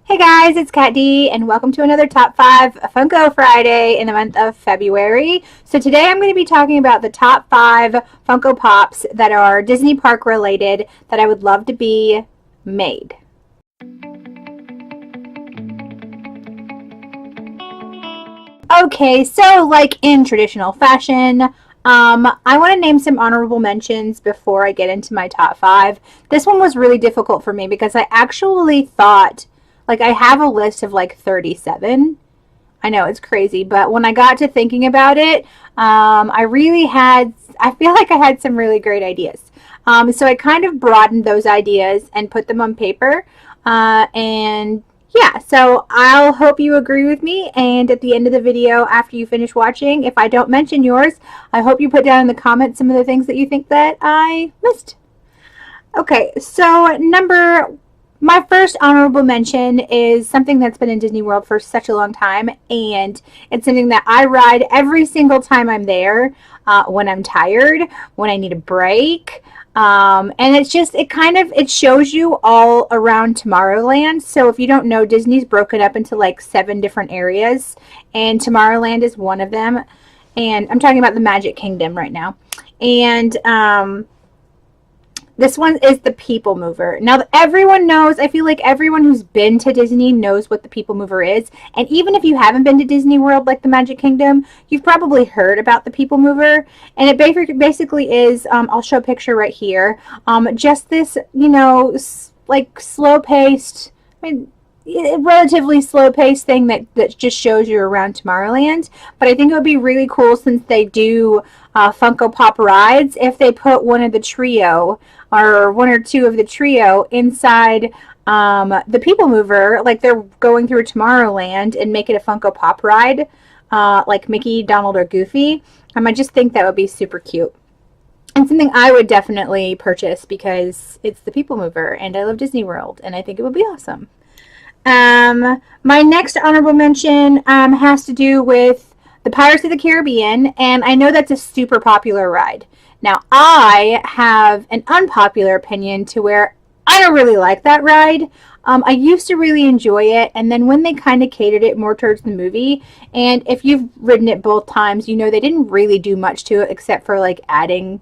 Hey guys, it's Katt Dee, and welcome to another Top 5 Funko Friday in the month of February. So today I'm going to be talking about the top 5 Funko Pops that are Disney Park related that I would love to be made. Okay, so like in traditional fashion, I want to name some honorable mentions before I get into my top 5. This one was really difficult for me because I actually thought, like, I have a list of like 37. I know it's crazy, but when I got to thinking about it, I feel like I had some really great ideas. So I kind of broadened those ideas and put them on paper. And yeah, so I'll hope you agree with me. And at the end of the video, after you finish watching, if I don't mention yours, I hope you put down in the comments some of the things that you think that I missed. Okay, so my first honorable mention is something that's been in Disney World for such a long time, and it's something that I ride every single time I'm there, when I'm tired, when I need a break, and it shows you all around Tomorrowland. So if you don't know, Disney's broken up into like 7 different areas, and Tomorrowland is one of them, and I'm talking about the Magic Kingdom right now, and this one is the People Mover. Now, everyone knows, I feel like everyone who's been to Disney knows what the People Mover is. And even if you haven't been to Disney World, like the Magic Kingdom, you've probably heard about the People Mover. And it basically is, I'll show a picture right here, just this, like slow-paced, relatively slow-paced thing that just shows you around Tomorrowland. But I think it would be really cool, since they do Funko Pop rides, if they put one of the trio or one or two of the trio inside the People Mover, like they're going through Tomorrowland, and make it a Funko Pop ride, like Mickey, Donald, or Goofy. I just think that would be super cute. And something I would definitely purchase because it's the People Mover, and I love Disney World, and I think it would be awesome. My next honorable mention has to do with the Pirates of the Caribbean, and I know that's a super popular ride. Now, I have an unpopular opinion to where I don't really like that ride. I used to really enjoy it, and then when they kind of catered it more towards the movie, and if you've ridden it both times, you know they didn't really do much to it except for like adding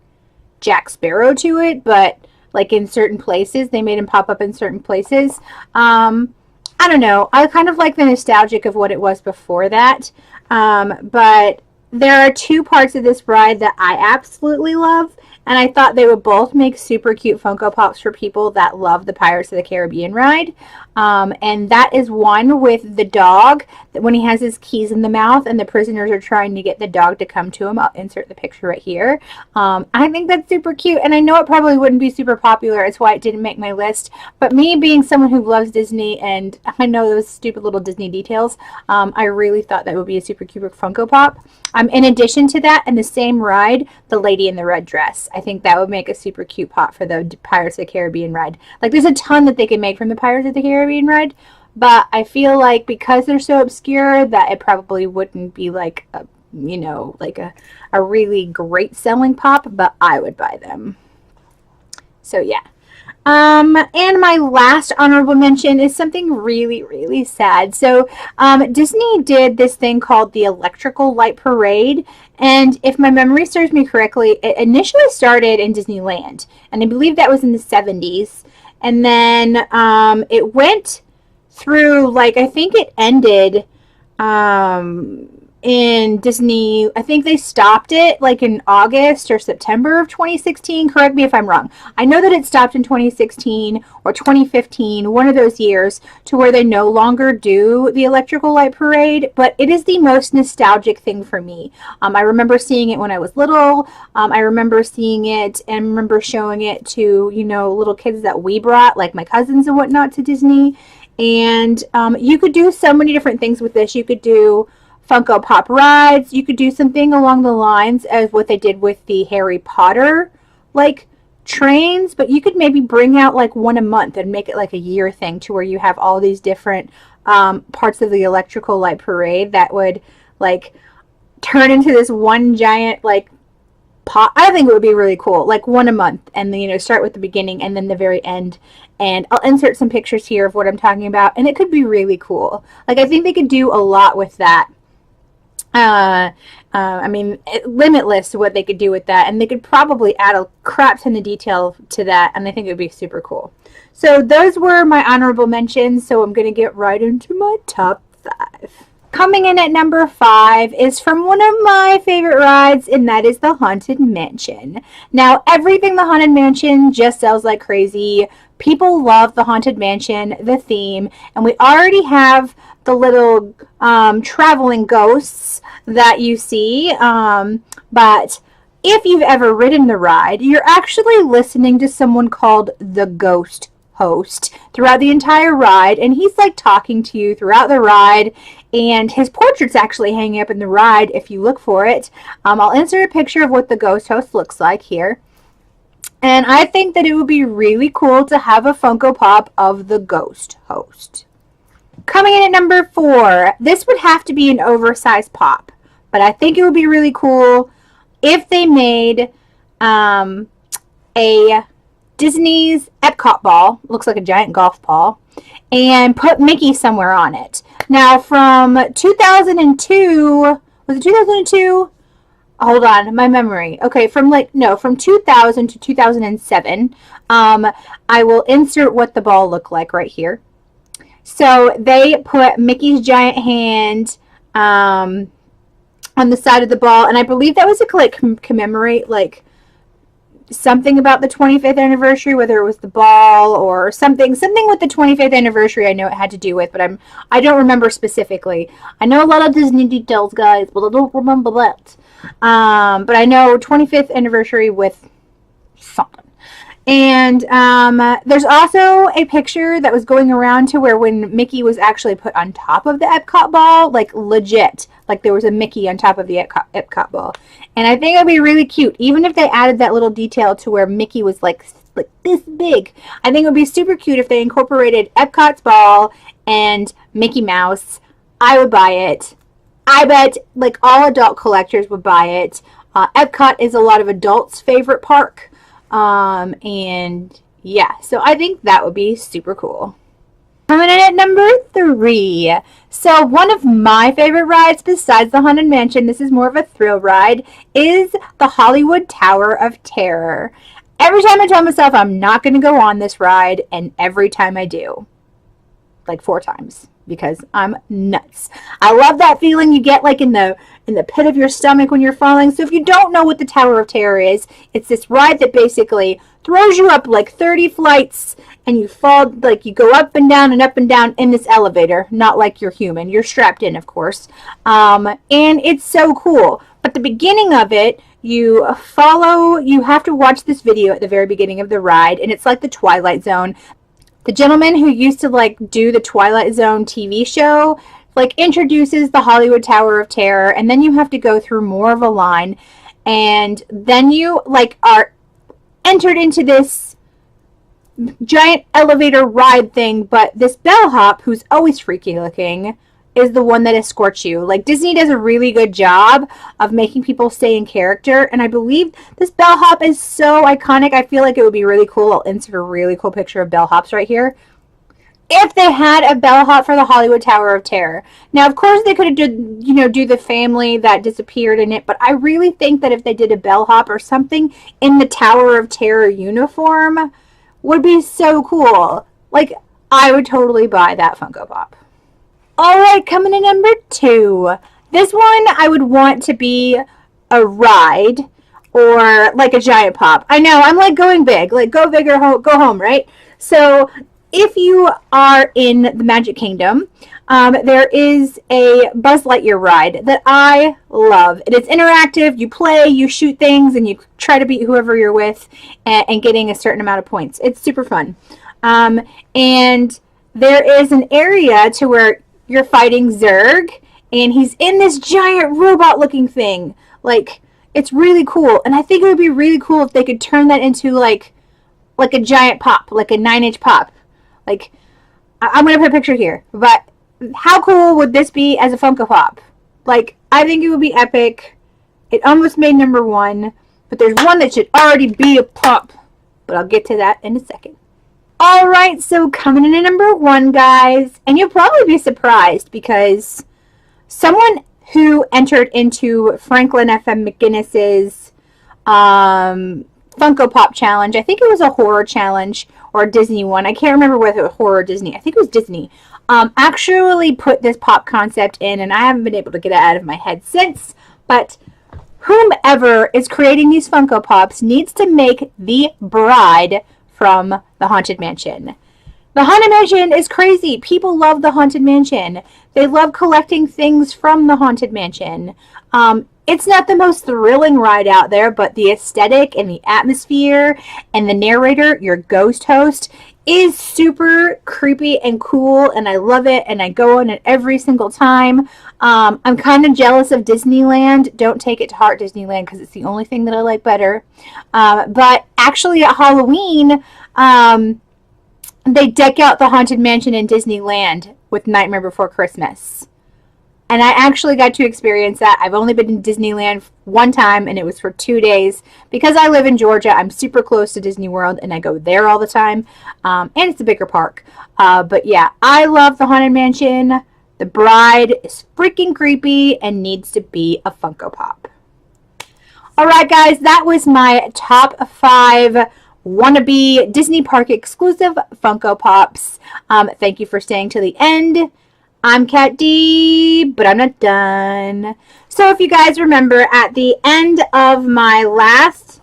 Jack Sparrow to it, but like in certain places, they made him pop up in certain places. I don't know. I kind of like the nostalgic of what it was before that. But there are 2 parts of this ride that I absolutely love, and I thought they would both make super cute Funko Pops for people that love the Pirates of the Caribbean ride. And that is one with the dog, that when he has his keys in the mouth and the prisoners are trying to get the dog to come to him. I'll insert the picture right here. I think that's super cute, and I know it probably wouldn't be super popular. It's why it didn't make my list. But me being someone who loves Disney, and I know those stupid little Disney details, I really thought that would be a super cute Funko Pop. In addition to that, in the same ride, the Lady in the Red Dress. I think that would make a super cute pop for the Pirates of the Caribbean ride. Like, there's a ton that they can make from the Pirates of the Caribbean ride, but I feel like because they're so obscure that it probably wouldn't be like a really great selling pop, but I would buy them. So yeah. And my last honorable mention is something really, really sad. So, Disney did this thing called the Electrical Light Parade, and if my memory serves me correctly, it initially started in Disneyland, and I believe that was in the 70s, and then, it went through, like, I think it ended, in Disney. I think they stopped it like in August or September of 2016. Correct me if I'm wrong. I know that it stopped in 2016 or 2015, one of those years, to where they no longer do the Electrical Light Parade, but it is the most nostalgic thing for me. I remember seeing it when I was little. I remember seeing it and remember showing it to, little kids that we brought, like my cousins and whatnot, to Disney. And you could do so many different things with this. You could do Funko Pop rides. You could do something along the lines of what they did with the Harry Potter, like, trains, but you could maybe bring out like one a month and make it like a year thing, to where you have all these different parts of the Electrical Light Parade that would like turn into this one giant like pop. I think it would be really cool, like one a month, and then, you know, start with the beginning and then the very end. And I'll insert some pictures here of what I'm talking about, and it could be really cool. Like, I think they could do a lot with that. I mean, limitless to what they could do with that, and they could probably add a crap ton of detail to that, and I think it would be super cool. So those were my honorable mentions, so I'm going to get right into my top 5. Coming in at number 5 is from one of my favorite rides, and that is the Haunted Mansion. Now, everything the Haunted Mansion just sells like crazy. People love the Haunted Mansion, the theme, and we already have the little traveling ghosts that you see. But if you've ever ridden the ride, you're actually listening to someone called the Ghost Host throughout the entire ride, and he's like talking to you throughout the ride, and his portrait's actually hanging up in the ride if you look for it. I'll insert a picture of what the Ghost Host looks like here. And I think that it would be really cool to have a Funko Pop of the Ghost Host. Coming in at number 4, this would have to be an oversized pop, but I think it would be really cool if they made a Disney's Epcot ball, looks like a giant golf ball, and put Mickey somewhere on it. Now, from 2002, was it 2002? Hold on, my memory. Okay, from 2000 to 2007, I will insert what the ball looked like right here. So they put Mickey's giant hand on the side of the ball, and I believe that was to like commemorate like something about the 25th anniversary, whether it was the ball or something with the 25th anniversary. I know it had to do with, but I don't remember specifically. I know a lot of Disney details, guys, but I don't remember that. But I know 25th anniversary with something. And there's also a picture that was going around to where when Mickey was actually put on top of the Epcot ball, like legit, like there was a Mickey on top of the Epcot ball. And I think it would be really cute, even if they added that little detail to where Mickey was like this big. I think it would be super cute if they incorporated Epcot's ball and Mickey Mouse. I would buy it. I bet like all adult collectors would buy it. Epcot is a lot of adults' favorite park. And yeah, so I think that would be super cool. Coming in at number 3. So one of my favorite rides besides the Haunted Mansion, this is more of a thrill ride, is the Hollywood Tower of Terror. Every time I tell myself I'm not going to go on this ride, and every time I do. Like 4 times. Because I'm nuts. I love that feeling you get like in the pit of your stomach when you're falling. So if you don't know what the Tower of Terror is, it's this ride that basically throws you up like 30 flights and you fall, like you go up and down in this elevator. Not like you're human. You're strapped in, of course. And it's so cool. But the beginning of it, you have to watch this video at the very beginning of the ride, and it's like the Twilight Zone. The gentleman who used to like do the Twilight Zone TV show like introduces the Hollywood Tower of Terror, and then you have to go through more of a line, and then you like are entered into this giant elevator ride thing. But this bellhop, who's always freaky looking, is the one that escorts you. Like, Disney does a really good job of making people stay in character, and I believe this bellhop is so iconic. I feel like it would be really cool. I'll insert a really cool picture of bellhops right here. If they had a bellhop for the Hollywood Tower of Terror. Now, of course, they could have do the family that disappeared in it, but I really think that if they did a bellhop or something in the Tower of Terror uniform would be so cool. Like, I would totally buy that Funko Pop. Alright, coming in number 2. This one I would want to be a ride or like a giant pop. I know, I'm like going big. Like, go big or go home, right? So, if you are in the Magic Kingdom, there is a Buzz Lightyear ride that I love. It is interactive. You play, you shoot things, and you try to beat whoever you're with and getting a certain amount of points. It's super fun. And there is an area to where you're fighting Zurg, and he's in this giant robot-looking thing. Like, it's really cool. And I think it would be really cool if they could turn that into, like a giant pop, like a 9-inch pop. Like, I'm going to put a picture here. But how cool would this be as a Funko Pop? Like, I think it would be epic. It almost made number 1. but there's one that should already be a pop. But I'll get to that in a second. Alright, so coming in at number 1, guys, and you'll probably be surprised because someone who entered into Franklin FM McGinnis's Funko Pop challenge, I think it was a horror challenge or a Disney one, I can't remember whether it was horror or Disney, I think it was Disney, actually put this pop concept in, and I haven't been able to get it out of my head since, but whomever is creating these Funko Pops needs to make the bride from the Haunted Mansion. The Haunted Mansion is crazy. People love the Haunted Mansion. They love collecting things from the Haunted Mansion. It's not the most thrilling ride out there, but the aesthetic and the atmosphere and the narrator, your ghost host, is super creepy and cool, and I love it, and I go on it every single time. I'm kind of jealous of Disneyland. Don't take it to heart, Disneyland, because it's the only thing that I like better. But actually at Halloween, they deck out the Haunted Mansion in Disneyland with Nightmare Before Christmas. And I actually got to experience that. I've only been in Disneyland one time, and it was for 2 days. Because I live in Georgia, I'm super close to Disney World, and I go there all the time. And it's a bigger park. But yeah, I love the Haunted Mansion. The bride is freaking creepy and needs to be a Funko Pop. Alright guys, that was my top 5 wannabe Disney Park exclusive Funko Pops. Thank you for staying till the end. I'm Katt Dee, but I'm not done. So if you guys remember, at the end of my last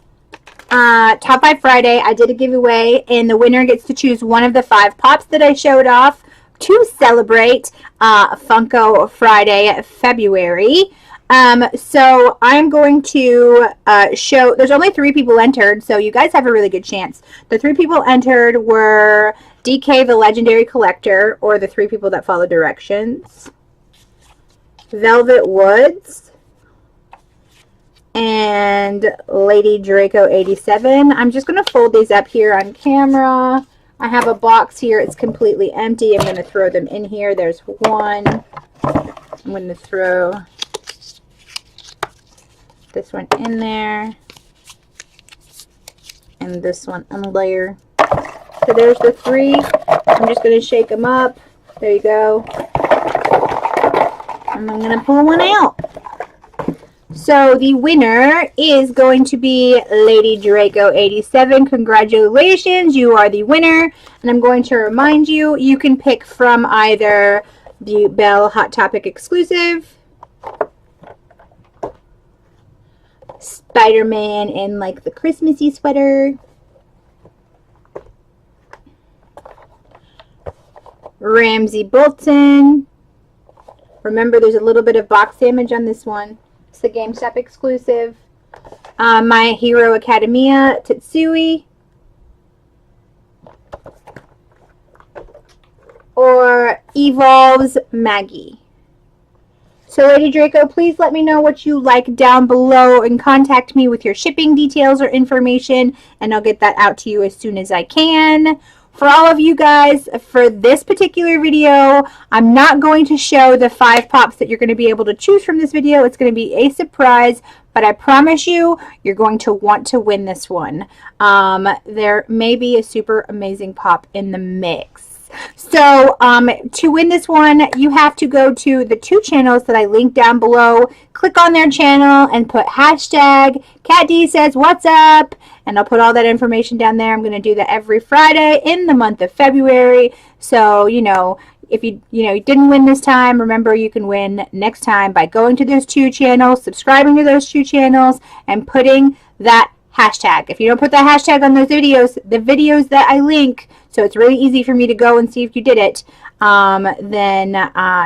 Top 5 Friday, I did a giveaway, and the winner gets to choose one of the 5 pops that I showed off to celebrate Funko Friday, February. So I'm going to show, there's only 3 people entered, so you guys have a really good chance. The 3 people entered were DK the Legendary Collector, or the 3 people that follow directions, Velvet Woods, and Lady Draco 87. I'm just going to fold these up here on camera. I have a box here. It's completely empty. I'm going to throw them in here. There's one. I'm going to throw this one in there, and this one on a layer. So there's the 3. I'm just going to shake them up. There you go. And I'm going to pull one out. So the winner is going to be Lady Draco 87. Congratulations, you are the winner. And I'm going to remind you, you can pick from either the Belle Hot Topic exclusive, Spider-Man in like the Christmassy sweater, Ramsay Bolton. Remember, there's a little bit of box damage on this one. It's the GameStop exclusive. My Hero Academia Tetsui, or Evolves Maggie. So Lady Draco, please let me know what you like down below and contact me with your shipping details or information, and I'll get that out to you as soon as I can. For all of you guys, for this particular video, I'm not going to show the 5 pops that you're going to be able to choose from this video. It's going to be a surprise, but I promise you, you're going to want to win this one. There may be a super amazing pop in the mix. So to win this one, you have to go to the 2 channels that I linked down below, click on their channel, and put hashtag Katt Dee says what's up, and I'll put all that information down there. I'm going to do that every Friday in the month of February. So, you know, if you didn't win this time, remember you can win next time by going to those 2 channels, subscribing to those 2 channels, and putting that hashtag. If you don't put that hashtag on those videos, the videos that I link, so it's really easy for me to go and see if you did it, then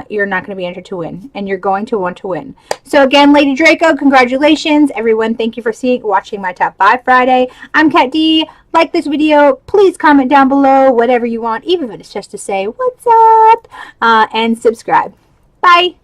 you're not going to be entered to win, and you're going to want to win. So again, Lady Draco, congratulations. Everyone, thank you for watching my Top 5 Friday. I'm Katt Dee. Like this video, please comment down below whatever you want, even if it's just to say what's up, and subscribe. Bye.